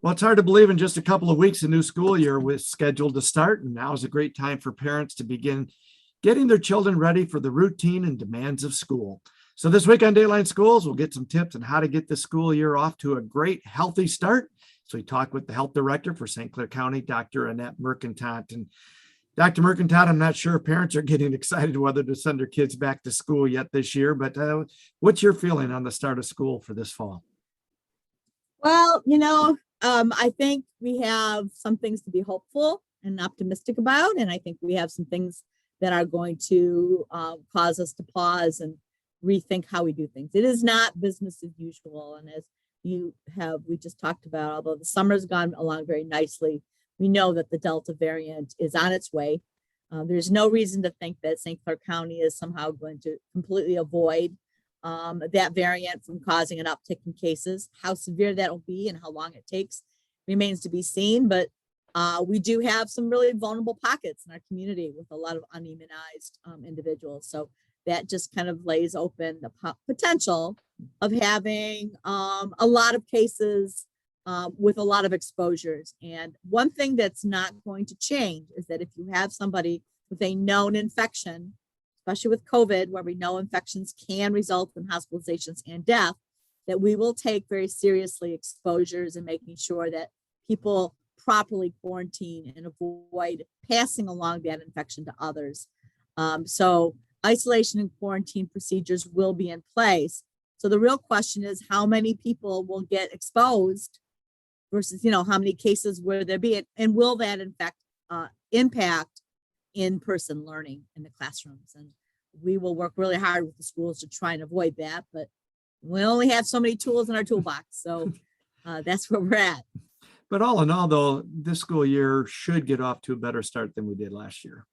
Well, it's hard to believe in just a couple of weeks, the new school year was scheduled to start, and now is a great time for parents to begin getting their children ready for the routine and demands of school. So this week on Dateline Schools, we'll get some tips on how to get the school year off to a great, healthy start. So we talk with the health director for St. Clair County, Dr. Annette Mercatante. And Dr. Mercatante, I'm not sure if parents are getting excited whether to send their kids back to school yet this year, but what's your feeling on the start of school for this fall? Well, I think we have some things to be hopeful and optimistic about. And I think we have some things that are going to cause us to pause and rethink how we do things. It is not business as usual. And as we just talked about, although the summer's gone along very nicely, we know that the Delta variant is on its way. There's no reason to think that St. Clair County is somehow going to completely avoid that variant from causing an uptick in cases. How severe that will be and how long it takes remains to be seen. But we do have some really vulnerable pockets in our community with a lot of unimmunized individuals. So that just kind of lays open the potential of having a lot of cases with a lot of exposures. And one thing that's not going to change is that if you have somebody with a known infection, especially with COVID, where we know infections can result in hospitalizations and death, that we will take very seriously exposures and making sure that people properly quarantine and avoid passing along that infection to others. So isolation and quarantine procedures will be in place. So the real question is how many people will get exposed versus, how many cases will there be, and will that in fact impact in-person learning in the classrooms? And we will work really hard with the schools to try and avoid that, but we only have so many tools in our toolbox. So that's where we're at. But all in all, though, this school year should get off to a better start than we did last year.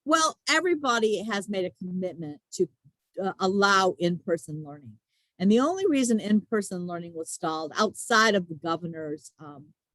Well, everybody has made a commitment to allow in-person learning. And the only reason in-person learning was stalled outside of the governor's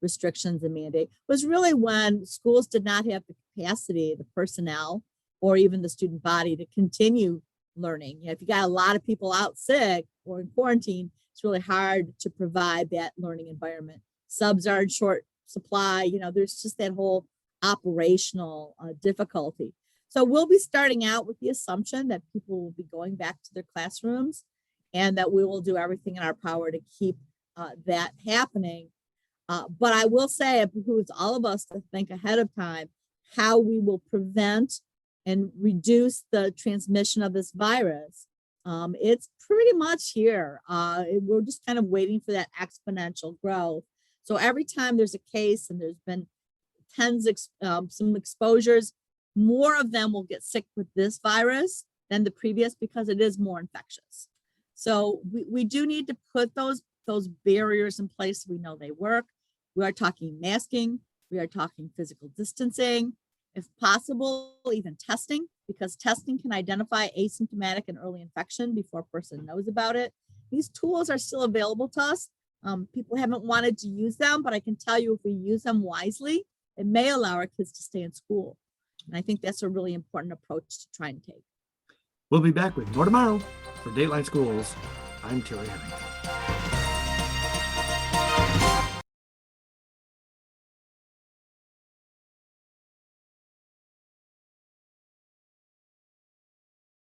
restrictions and mandate was really when schools did not have the capacity, the personnel, or even the student body to continue learning. If you got a lot of people out sick or in quarantine, it's really hard to provide that learning environment. Subs are in short supply. There's just that whole operational difficulty. So we'll be starting out with the assumption that people will be going back to their classrooms and that we will do everything in our power to keep that happening. But I will say it behooves all of us to think ahead of time how we will prevent and reduce the transmission of this virus. It's pretty much here. We're just kind of waiting for that exponential growth. So every time there's a case and there's been some exposures, more of them will get sick with this virus than the previous because it is more infectious. So we do need to put those barriers in place. We know they work. We are talking masking. We are talking physical distancing. If possible, even testing, because testing can identify asymptomatic and early infection before a person knows about it. These tools are still available to us. People haven't wanted to use them, but I can tell you if we use them wisely, it may allow our kids to stay in school. And I think that's a really important approach to try and take. We'll be back with more tomorrow for Dateline Schools. I'm Terry Harrington.